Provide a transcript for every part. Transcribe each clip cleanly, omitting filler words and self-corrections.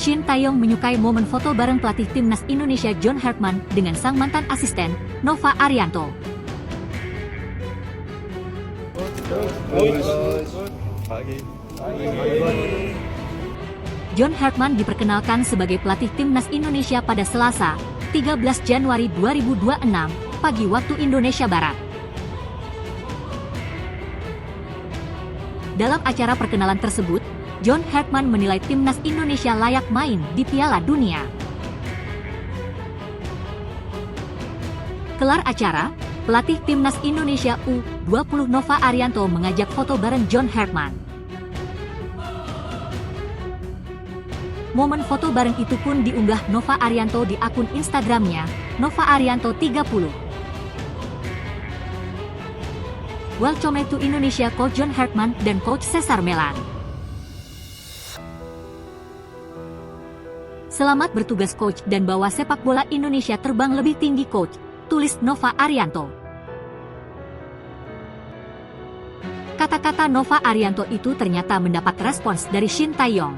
Shin Taeyong menyukai momen foto bareng pelatih timnas Indonesia John Hartman dengan sang mantan asisten, Nova Arianto. John Hartman diperkenalkan sebagai pelatih timnas Indonesia pada Selasa, 13 Januari 2026, pagi waktu Indonesia Barat. Dalam acara perkenalan tersebut, John Hartman menilai timnas Indonesia layak main di Piala Dunia. Kelar acara, pelatih timnas Indonesia U20 Nova Arianto mengajak foto bareng John Hartman. Momen foto bareng itu pun diunggah Nova Arianto di akun Instagramnya, Nova Arianto 30. Welcome to Indonesia Coach John Hartman dan Coach Cesar Melan. Selamat bertugas Coach dan bawa sepak bola Indonesia terbang lebih tinggi Coach, tulis Nova Arianto. Kata-kata Nova Arianto itu ternyata mendapat respons dari Shin Taeyong.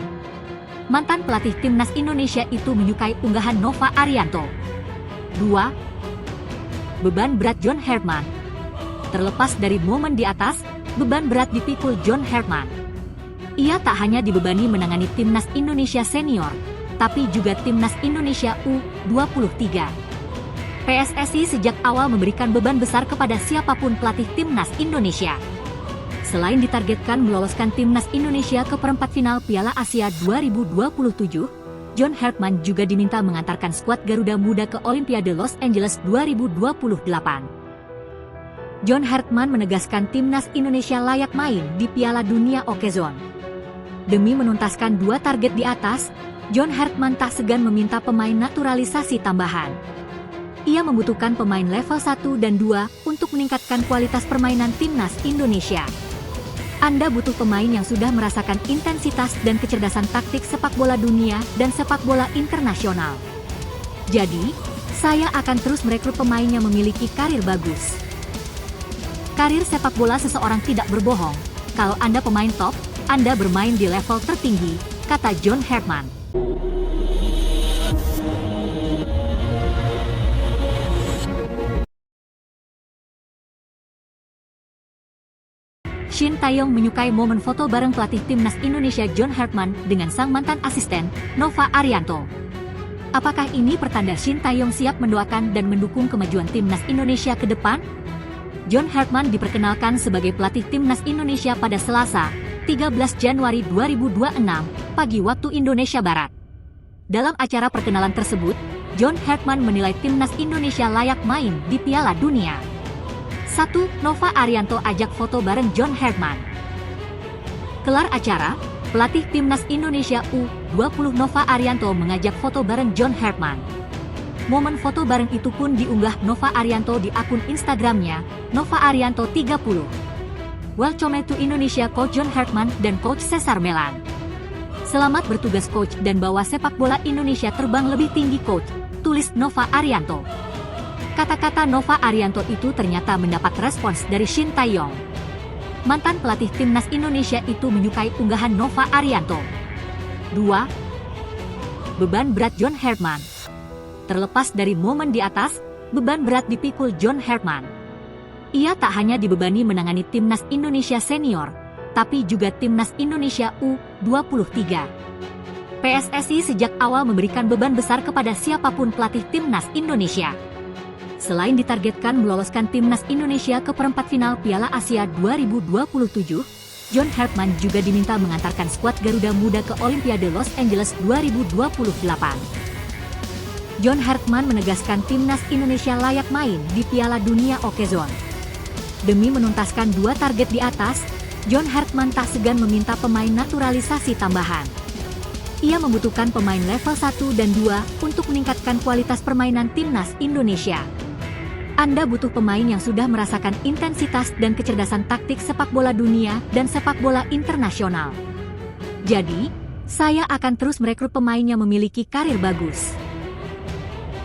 Mantan pelatih timnas Indonesia itu menyukai unggahan Nova Arianto. 2. Beban berat John Hartman. Terlepas dari momen di atas, beban berat dipikul John Hartman. Ia tak hanya dibebani menangani timnas Indonesia senior, tapi juga timnas Indonesia U23. PSSI sejak awal memberikan beban besar kepada siapapun pelatih timnas Indonesia. Selain ditargetkan meloloskan timnas Indonesia ke perempat final Piala Asia 2027, John Hartman juga diminta mengantarkan skuad Garuda Muda ke Olimpiade Los Angeles 2028. John Hartman menegaskan timnas Indonesia layak main di Piala Dunia Okezon. Demi menuntaskan 2 target di atas, John Hartman tak segan meminta pemain naturalisasi tambahan. Ia membutuhkan pemain level 1 dan 2 untuk meningkatkan kualitas permainan timnas Indonesia. Anda butuh pemain yang sudah merasakan intensitas dan kecerdasan taktik sepak bola dunia dan sepak bola internasional. Jadi, saya akan terus merekrut pemain yang memiliki karir bagus. Karir sepak bola seseorang tidak berbohong. Kalau Anda pemain top, Anda bermain di level tertinggi, kata John Hartman. Shin Taeyong menyukai momen foto bareng pelatih timnas Indonesia John Hartman dengan sang mantan asisten, Nova Arianto. Apakah ini pertanda Shin Taeyong siap mendoakan dan mendukung kemajuan timnas Indonesia ke depan? John Hartman diperkenalkan sebagai pelatih timnas Indonesia pada Selasa, 13 Januari 2026, pagi waktu Indonesia Barat. Dalam acara perkenalan tersebut, John Hartman menilai timnas Indonesia layak main di Piala Dunia. 1. Nova Arianto ajak foto bareng John Hartman. Kelar acara, pelatih timnas Indonesia U20 Nova Arianto mengajak foto bareng John Hartman. Momen foto bareng itu pun diunggah Nova Arianto di akun Instagramnya, Nova Arianto 30. Welcome to Indonesia Coach John Hartman dan Coach Cesar Melan. Selamat bertugas Coach dan bawa sepak bola Indonesia terbang lebih tinggi Coach, tulis Nova Arianto. Kata-kata Nova Arianto itu ternyata mendapat respons dari Shin Taeyong. Mantan pelatih timnas Indonesia itu menyukai unggahan Nova Arianto. 2. Beban berat John Hartman. Terlepas dari momen di atas, beban berat dipikul John Hartman. Ia tak hanya dibebani menangani timnas Indonesia senior, tapi juga timnas Indonesia U23. PSSI sejak awal memberikan beban besar kepada siapapun pelatih timnas Indonesia. Selain ditargetkan meloloskan timnas Indonesia ke perempat final Piala Asia 2027, John Hartman juga diminta mengantarkan skuad Garuda Muda ke Olimpiade Los Angeles 2028. John Hartman menegaskan timnas Indonesia layak main di Piala Dunia Okezon. Demi menuntaskan 2 target di atas, John Hartman tak segan meminta pemain naturalisasi tambahan. Ia membutuhkan pemain level 1 dan 2 untuk meningkatkan kualitas permainan timnas Indonesia. Anda butuh pemain yang sudah merasakan intensitas dan kecerdasan taktik sepak bola dunia dan sepak bola internasional. Jadi, saya akan terus merekrut pemain yang memiliki karir bagus.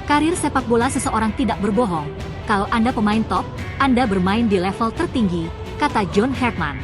Karir sepak bola seseorang tidak berbohong. Kalau Anda pemain top, Anda bermain di level tertinggi, kata John Hartman.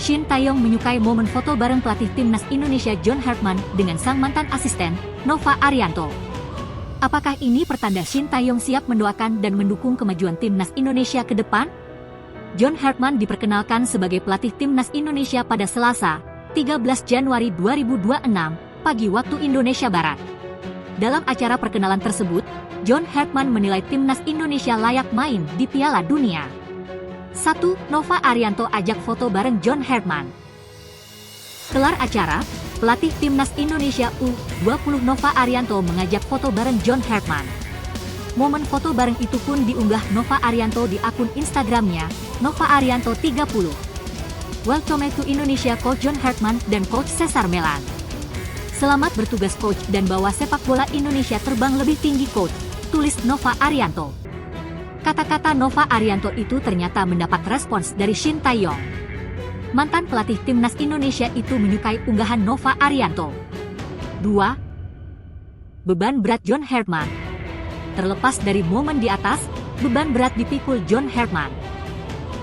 Shin Taeyong menyukai momen foto bareng pelatih timnas Indonesia John Hartman dengan sang mantan asisten, Nova Arianto. Apakah ini pertanda Shin Taeyong siap mendoakan dan mendukung kemajuan timnas Indonesia ke depan? John Hartman diperkenalkan sebagai pelatih timnas Indonesia pada Selasa, 13 Januari 2026, pagi waktu Indonesia Barat. Dalam acara perkenalan tersebut, John Hartman menilai timnas Indonesia layak main di Piala Dunia. 1. Nova Arianto ajak foto bareng John Hartman. Kelar acara, pelatih timnas Indonesia U20 Nova Arianto mengajak foto bareng John Hartman. Momen foto bareng itu pun diunggah Nova Arianto di akun Instagramnya, Nova Arianto 30. Welcome to Indonesia Coach John Hartman dan Coach Cesar Melan. Selamat bertugas Coach dan bawa sepak bola Indonesia terbang lebih tinggi Coach, tulis Nova Arianto. Kata-kata Nova Arianto itu ternyata mendapat respons dari Shin Taeyong. Mantan pelatih timnas Indonesia itu menyukai unggahan Nova Arianto. 2. Beban berat John Hartman. Terlepas dari momen di atas, beban berat dipikul John Hartman.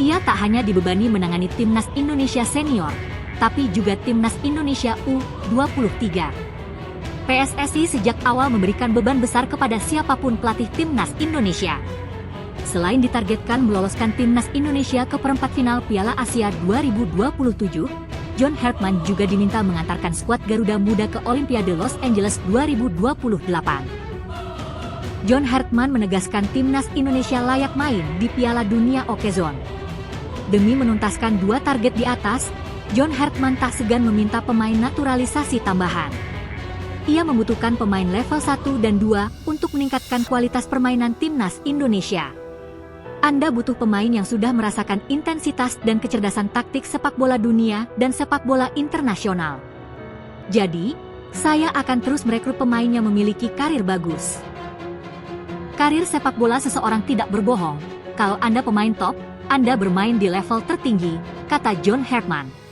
Ia tak hanya dibebani menangani timnas Indonesia senior, tapi juga timnas Indonesia U23. PSSI sejak awal memberikan beban besar kepada siapapun pelatih timnas Indonesia. Selain ditargetkan meloloskan timnas Indonesia ke perempat final Piala Asia 2027, John Hartman juga diminta mengantarkan skuad Garuda Muda ke Olimpiade Los Angeles 2028. John Hartman menegaskan timnas Indonesia layak main di Piala Dunia Okezon. Demi menuntaskan dua target di atas, John Hartman tak segan meminta pemain naturalisasi tambahan. Ia membutuhkan pemain level 1 dan 2 untuk meningkatkan kualitas permainan timnas Indonesia. Anda butuh pemain yang sudah merasakan intensitas dan kecerdasan taktik sepak bola dunia dan sepak bola internasional. Jadi, saya akan terus merekrut pemain yang memiliki karir bagus. Karir sepak bola seseorang tidak berbohong. Kalau Anda pemain top, Anda bermain di level tertinggi, kata John Hartman.